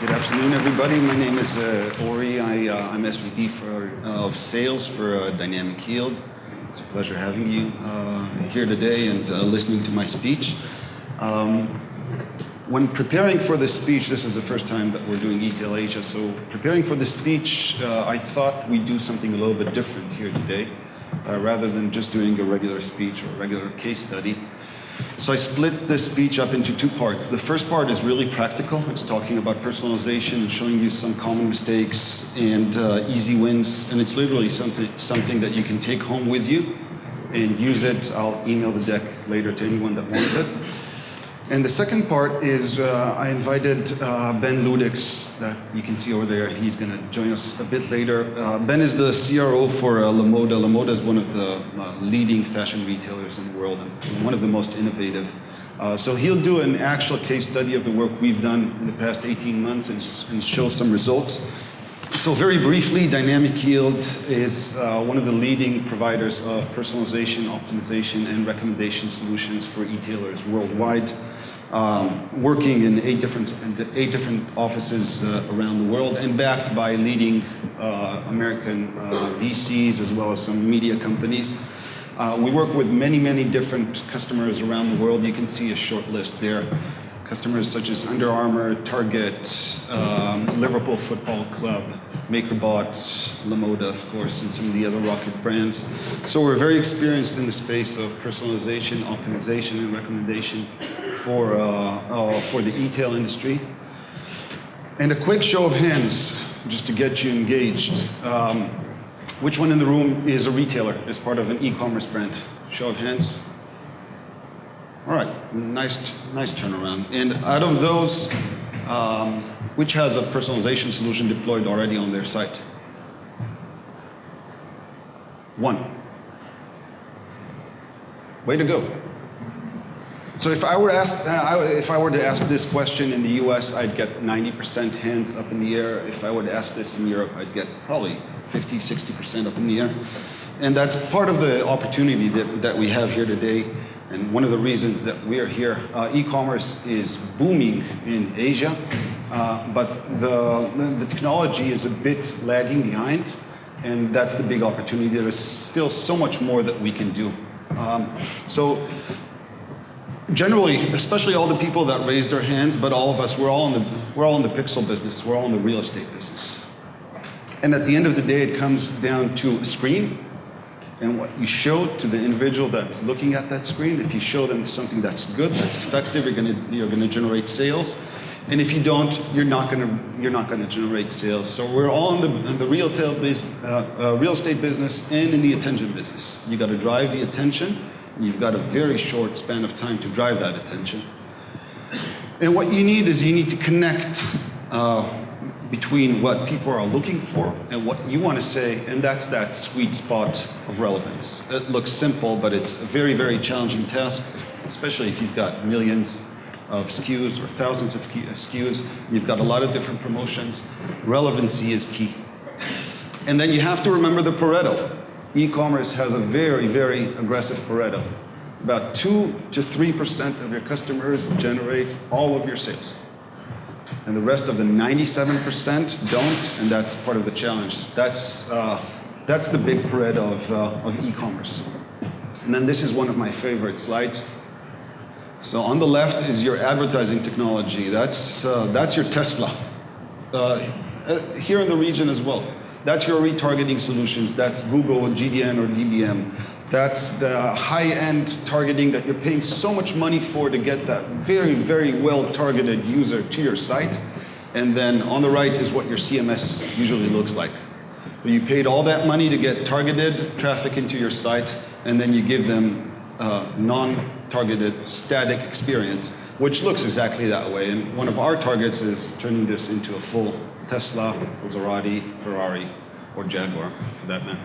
Good afternoon, everybody. My name is Ori. I'm SVP of Sales for Dynamic Yield. It's a pleasure having you here today and listening to my speech. When preparing for this speech, this is the first time that we're doing eTail Asia, so preparing for this speech, I thought we'd do something a little bit different here today, rather than just doing a regular speech or a regular case study. So I split this speech up into two parts. The first part is really practical. It's talking about personalization and showing you some common mistakes and easy wins, and it's literally something that you can take home with you and use it. I'll email the deck later to anyone that wants it. And the second part is I invited Ben Ludigs, that you can see over there. He's going to join us a bit later. Ben is the CRO for Lamoda. Lamoda is one of the leading fashion retailers in the world and one of the most innovative. So he'll do an actual case study of the work we've done in the past 18 months and show some results. So very briefly, Dynamic Yield is one of the leading providers of personalization, optimization, and recommendation solutions for e-tailers worldwide. Working in eight different offices around the world and backed by leading American VCs as well as some media companies. We work with many different customers around the world. You can see a short list there. Customers such as Under Armour, Target, Liverpool Football Club, MakerBot, Lamoda, of course, and some of the other rocket brands. So we're very experienced in the space of personalization, optimization, and recommendation for the eTail industry. And a quick show of hands, just to get you engaged. Which one in the room is a retailer as part of an e-commerce brand? Show of hands. All right, nice turnaround. And out of those, which has a personalization solution deployed already on their site? One. Way to go. So if I were to ask this question in the US, I'd get 90% hands up in the air. If I were to ask this in Europe, I'd get probably 50, 60% up in the air. And that's part of the opportunity that we have here today. And one of the reasons that we are here, e-commerce is booming in Asia, but the technology is a bit lagging behind, and that's the big opportunity. There is still so much more that we can do. So generally, especially all the people that raised their hands, but all of us, we're all in the pixel business. We're all in the real estate business. And at the end of the day, it comes down to a screen and what you show to the individual that's looking at that screen. If you show them something that's good, that's effective, you're gonna generate sales. And if you don't, you're not gonna generate sales. So we're all in the real estate business and in the attention business. You got to drive the attention. And you've got a very short span of time to drive that attention. And what you need to connect between what people are looking for and what you want to say, and that's that sweet spot of relevance. It looks simple, but it's a very challenging task, especially if you've got millions of SKUs or thousands of SKUs. You've got a lot of different promotions. Relevancy is key. And then you have to remember the Pareto. E-commerce has a very aggressive Pareto. About 2 to 3% of your customers generate all of your sales. And the rest of the 97% don't, and that's part of the challenge. That's the big Pareto of e-commerce. And then this is one of my favorite slides. So on the left is your advertising technology. That's your Tesla. Here in the region as well. That's your retargeting solutions. That's Google, GDN, or DBM. That's the high-end targeting that you're paying so much money for to get that very well-targeted user to your site. And then on the right is what your CMS usually looks like. You paid all that money to get targeted traffic into your site, and then you give them non-targeted static experience, which looks exactly that way. And one of our targets is turning this into a full Tesla, Maserati, Ferrari, or Jaguar, for that matter.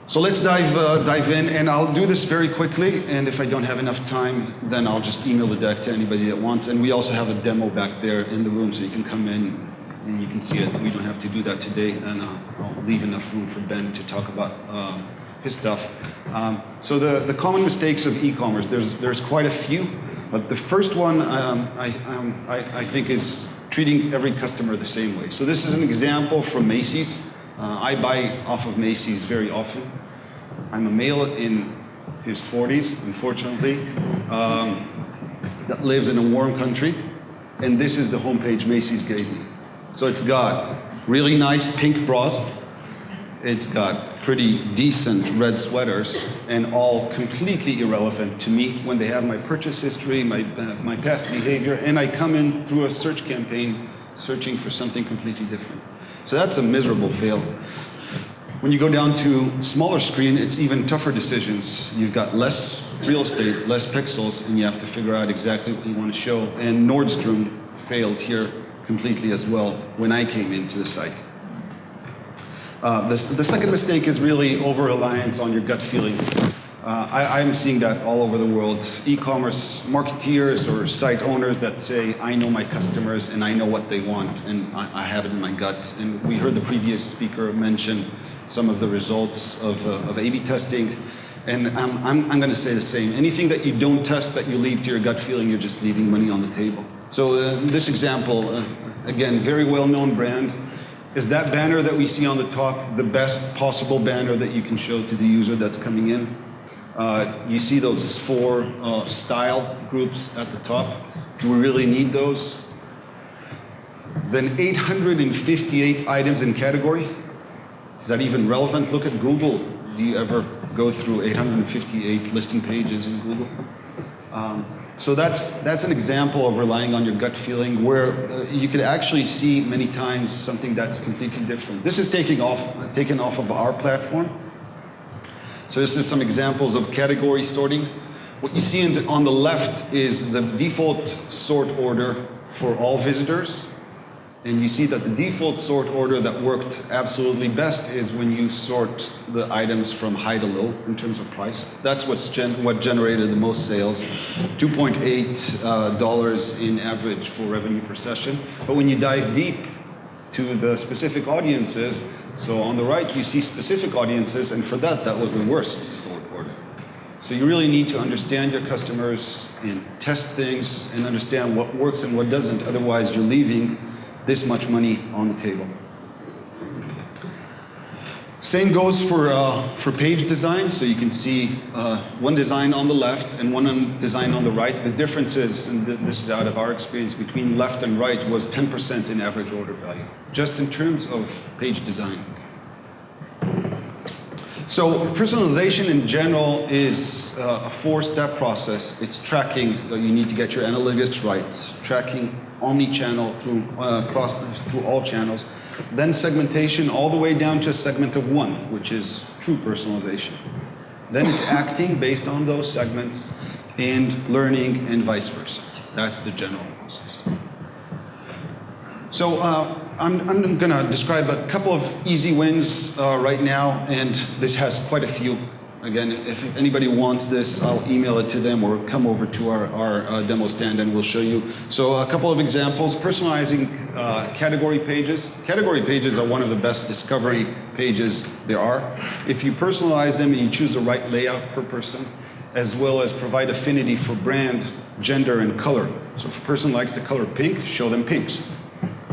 So let's dive in, and I'll do this very quickly, and if I don't have enough time, then I'll just email the deck to anybody that wants. And we also have a demo back there in the room, so you can come in and you can see it. We don't have to do that today, and I'll leave enough room for Ben to talk about his stuff. So the common mistakes of e-commerce, there's quite a few, but the first one I think is treating every customer the same way. So this is an example from Macy's. I buy off of Macy's very often. I'm a male in his 40s, unfortunately, that lives in a warm country, and this is the homepage Macy's gave me. So it's got really nice pink bras, it's got pretty decent red sweaters, and all completely irrelevant to me when they have my purchase history, my past behavior, and I come in through a search campaign searching for something completely different. So that's a miserable fail. When you go down to smaller screen, it's even tougher decisions. You've got less real estate, less pixels, and you have to figure out exactly what you want to show. And Nordstrom failed here completely as well when I came into the site. The second mistake is really over-reliance on your gut feeling. I'm seeing that all over the world. E-commerce marketeers or site owners that say, I know my customers and I know what they want and I have it in my gut. And we heard the previous speaker mention some of the results of A/B testing. And I'm going to say the same. Anything that you don't test, that you leave to your gut feeling, you're just leaving money on the table. So this example, again, very well-known brand. Is that banner that we see on the top the best possible banner that you can show to the user that's coming in? You see those 4 style groups at the top. Do we really need those? Then 858 items in category. Is that even relevant? Look at Google. Do you ever go through 858 listing pages in Google? So that's an example of relying on your gut feeling where you could actually see many times something that's completely different. This is taken off of our platform. So this is some examples of category sorting. What you see on the left is the default sort order for all visitors. And you see that the default sort order that worked absolutely best is when you sort the items from high to low in terms of price. That's what generated the most sales, $2.8 in average for revenue per session. But when you dive deep to the specific audiences, so on the right you see specific audiences, and for that was the worst sort order. So you really need to understand your customers and test things and understand what works and what doesn't, otherwise you're leaving this much money on the table. Same goes for page design. So you can see one design on the left and one design on the right. The difference is, and this is out of our experience, between left and right was 10% in average order value, just in terms of page design. So personalization in general is a 4-step process. It's tracking, so you need to get your analytics right, tracking omni-channel through all channels, then segmentation all the way down to a segment of 1, which is true personalization. Then it's acting based on those segments and learning and vice versa. That's the general process. So I'm going to describe a couple of easy wins right now, and this has quite a few. Again, if anybody wants this, I'll email it to them or come over to our demo stand and we'll show you. So a couple of examples, personalizing category pages. Category pages are one of the best discovery pages there are. If you personalize them and you choose the right layout per person, as well as provide affinity for brand, gender, and color. So if a person likes the color pink, show them pinks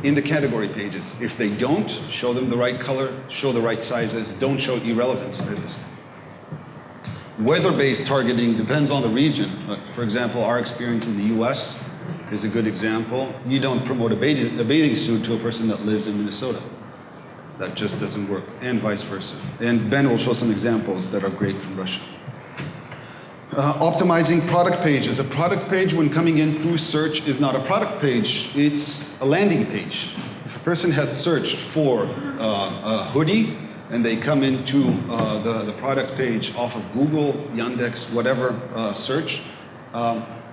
in the category pages. If they don't, show them the right color, show the right sizes, don't show irrelevant sizes. Weather-based targeting depends on the region. For example, our experience in the US is a good example. You don't promote a bathing suit to a person that lives in Minnesota. That just doesn't work, and vice versa. And Ben will show some examples that are great from Russia. Optimizing product pages. A product page when coming in through search is not a product page, it's a landing page. If a person has searched for a hoodie, and they come into the product page off of Google, Yandex, whatever search,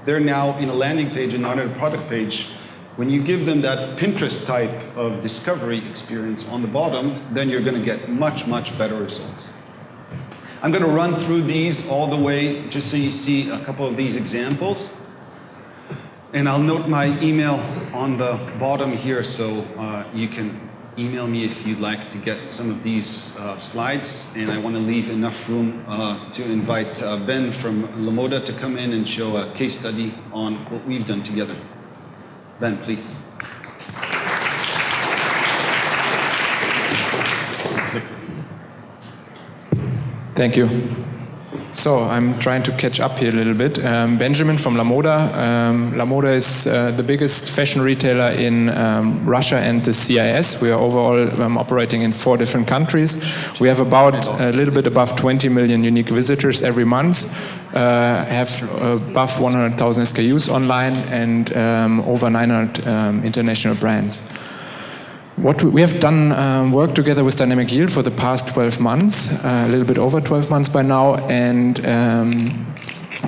they're now in a landing page and not in a product page. When you give them that Pinterest type of discovery experience on the bottom, then you're going to get much, much better results. I'm going to run through these all the way just so you see a couple of these examples. And I'll note my email on the bottom here so you can email me if you'd like to get some of these slides, and I want to leave enough room to invite Ben from Lamoda to come in and show a case study on what we've done together. Ben, please. Thank you. So I'm trying to catch up here a little bit. Benjamin from Lamoda. Lamoda is the biggest fashion retailer in Russia and the CIS. We are overall operating in 4 different countries. We have about a little bit above 20 million unique visitors every month. Have above 100,000 SKUs online and over 900 international brands. What we have done work together with Dynamic Yield for the past 12 months, a little bit over 12 months by now, and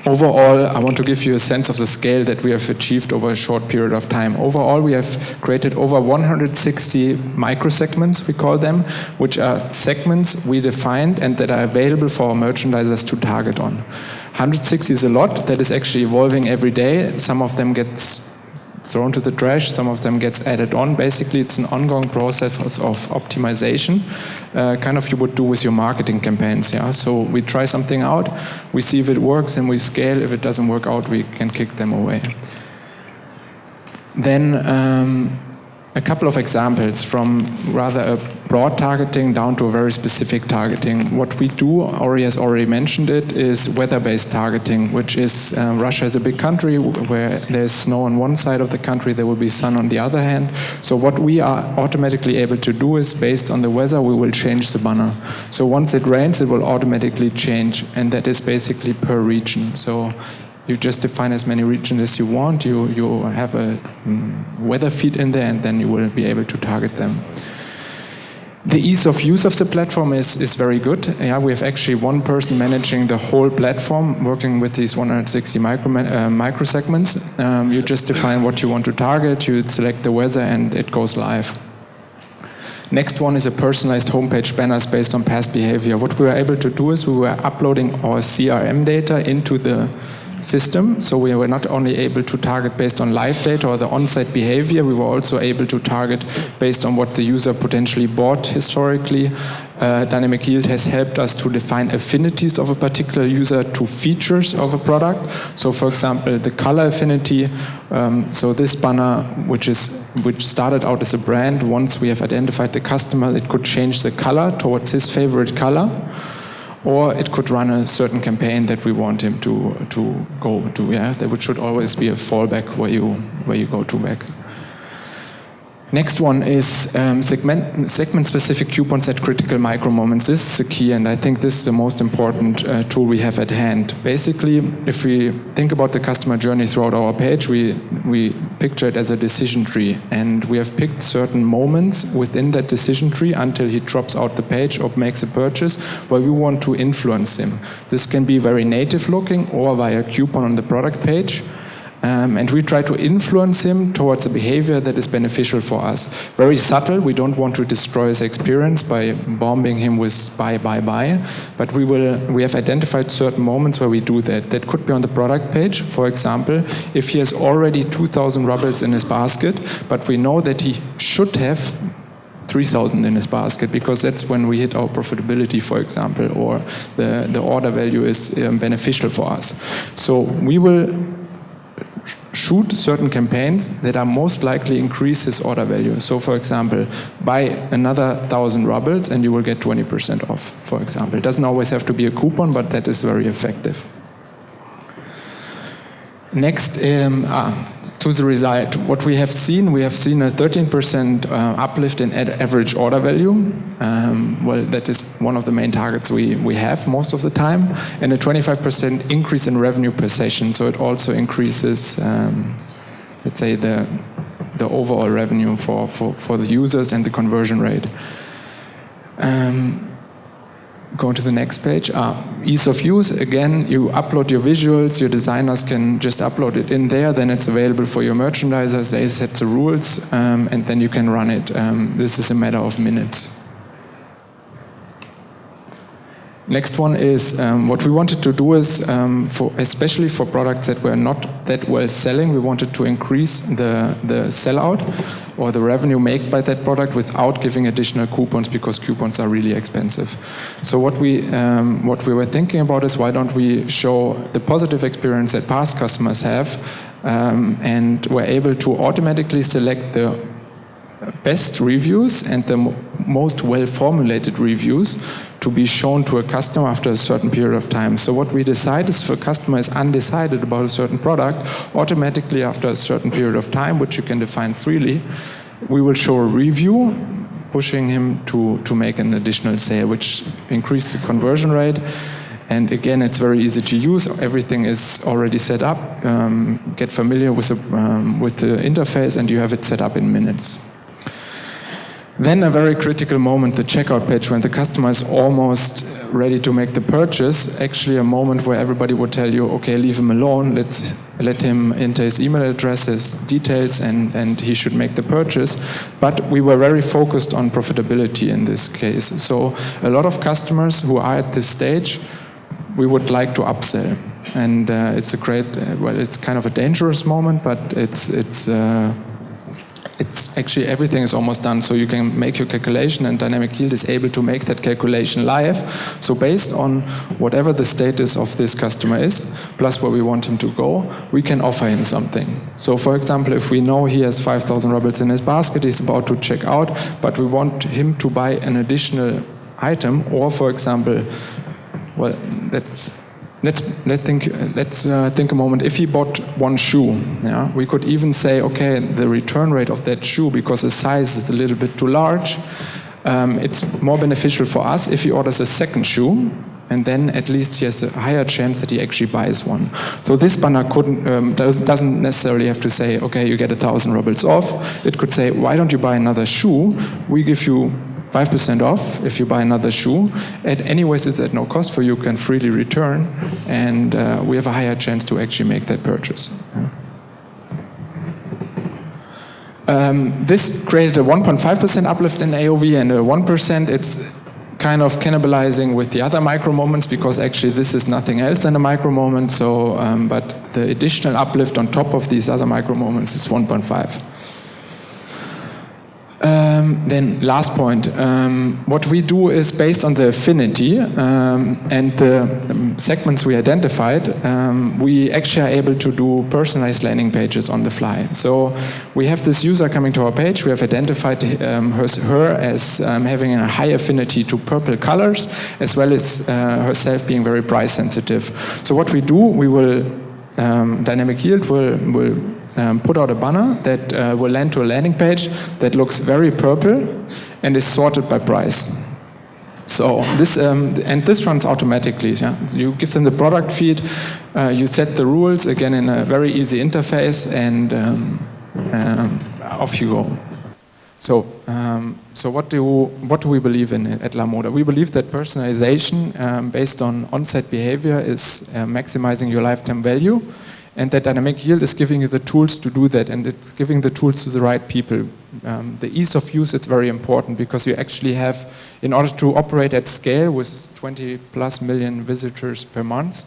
overall I want to give you a sense of the scale that we have achieved over a short period of time. Overall we have created over 160 microsegments, we call them, which are segments we defined and that are available for our merchandisers to target on. 160 is a lot, that is actually evolving every day. Some of them gets thrown to the trash, some of them gets added on. Basically, it's an ongoing process of optimization, kind of you would do with your marketing campaigns. Yeah? So we try something out, we see if it works, and we scale. If it doesn't work out, we can kick them away. Then a couple of examples from rather a broad targeting down to a very specific targeting. What we do, Ori has already mentioned it, is weather-based targeting, which is Russia is a big country where there's snow on one side of the country, there will be sun on the other hand. So what we are automatically able to do is, based on the weather, we will change the banner. So once it rains, it will automatically change, and that is basically per region. So you just define as many regions as you want, you have a weather feed in there, and then you will be able to target them. The ease of use of the platform is very good. Yeah, we have actually one person managing the whole platform, working with these 160 microsegments. You just define what you want to target, you select the weather, and it goes live. Next one is a personalized homepage banners based on past behavior. What we were able to do is we were uploading our CRM data into the system, so we were not only able to target based on live data or the on-site behavior, we were also able to target based on what the user potentially bought historically. Dynamic Yield has helped us to define affinities of a particular user to features of a product. So for example, the color affinity, so this banner, which started out as a brand, once we have identified the customer, it could change the color towards his favorite color, or it could run a certain campaign that we want him to go to. Yeah, there should always be a fallback where you go to back. Next one is segment-specific coupons at critical micro moments. This is the key, and I think this is the most important tool we have at hand. Basically, if we think about the customer journey throughout our page, we picture it as a decision tree, and we have picked certain moments within that decision tree until he drops out the page or makes a purchase where we want to influence him. This can be very native looking or via coupon on the product page. And we try to influence him towards a behavior that is beneficial for us. Very subtle, we don't want to destroy his experience by bombing him with buy, but we have identified certain moments where we do that. That could be on the product page, for example, if he has already 2,000 rubles in his basket, but we know that he should have 3,000 in his basket, because that's when we hit our profitability, for example, or the order value is beneficial for us. So we will shoot certain campaigns that are most likely increase his order value. So for example, buy another 1,000 rubles and you will get 20% off, for example. It doesn't always have to be a coupon, but that is very effective. Next, to the result. What we have seen a 13% uplift in average order value. Well, that is one of the main targets we have most of the time, and a 25% increase in revenue per session. So it also increases, let's say, the overall revenue for the users and the conversion rate. Go to the next page. Ease of use. Again, you upload your visuals, your designers can just upload it in there, then it's available for your merchandisers, they set the rules, and then you can run it. This is a matter of minutes. Next one is what we wanted to do is, especially for products that were not that well selling, we wanted to increase the sellout or the revenue made by that product without giving additional coupons, because coupons are really expensive. So what we were thinking about is, why don't we show the positive experience that past customers have, and we're able to automatically select the best reviews and the most well-formulated reviews to be shown to a customer after a certain period of time. So what we decide is if a customer is undecided about a certain product, automatically after a certain period of time, which you can define freely, we will show a review pushing him to make an additional sale, which increases the conversion rate. And again, it's very easy to use. Everything is already set up. Get familiar with the interface, and you have it set up in minutes. Then a very critical moment, the checkout page, when the customer is almost ready to make the purchase, actually a moment where everybody would tell you, okay, leave him alone, let him enter his email address, his details, and he should make the purchase. But we were very focused on profitability in this case. So a lot of customers who are at this stage, we would like to upsell. And it's a great, well, it's kind of a dangerous moment, but it's actually everything is almost done, so you can make your calculation, and Dynamic Yield is able to make that calculation live. So based on whatever the status of this customer is, plus where we want him to go, we can offer him something. So for example, if we know he has 5,000 rubles in his basket, he's about to check out, but we want him to buy an additional item, or for example, well, let's think a moment. If he bought one shoe, yeah, we could even say, okay, the return rate of that shoe, because the size is a little bit too large, it's more beneficial for us if he orders a second shoe, and then at least he has a higher chance that he actually buys one. So this banner doesn't necessarily have to say, okay, you get 1,000 rubles off. It could say, why don't you buy another shoe? We give you 5% off if you buy another shoe. And anyways, it's at no cost for you, can freely return, and we have a higher chance to actually make that purchase. This created a 1.5% uplift in AOV, and a 1%, it's kind of cannibalizing with the other micro moments, because actually this is nothing else than a micro moment. So, but the additional uplift on top of these other micro moments is 1.5. Then last point, what we do is based on the affinity and the segments we identified, we actually are able to do personalized landing pages on the fly. So we have this user coming to our page, we have identified her as having a high affinity to purple colors, as well as herself being very price sensitive. So what we do, we will, Dynamic Yield will put out a banner that will land to a landing page that looks very purple and is sorted by price. So this and this runs automatically. Yeah? You give them the product feed, you set the rules again in a very easy interface, and off you go. So what do we believe in at Lamoda? We believe that personalization based on on-site behavior is maximizing your lifetime value. And that Dynamic Yield is giving you the tools to do that, and it's giving the tools to the right people. The ease of use is very important, because you actually have, in order to operate at scale with 20 plus million visitors per month,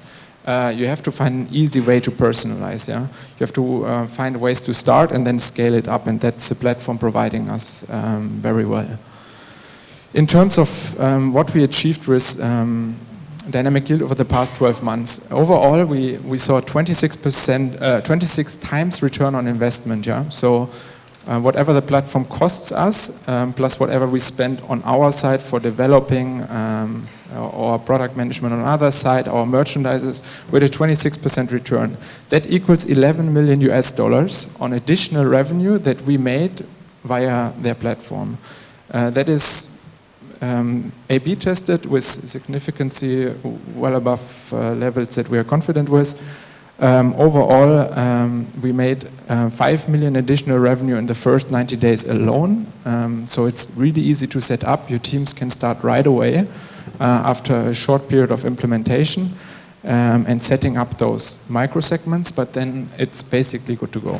you have to find an easy way to personalize. Yeah? You have to find ways to start and then scale it up, and that's the platform providing us very well. In terms of what we achieved with Dynamic Yield over the past 12 months. Overall, we saw 26 times return on investment. Yeah? So whatever the platform costs us, plus whatever we spend on our side for developing or product management on the other side, our merchandisers, with a 26% return. That equals $11 million on additional revenue that we made via their platform. That is A/B tested with significancy well above levels that we are confident with. Overall, we made 5 million additional revenue in the first 90 days alone. So it's really easy to set up. Your teams can start right away after a short period of implementation and setting up those micro segments, but then it's basically good to go.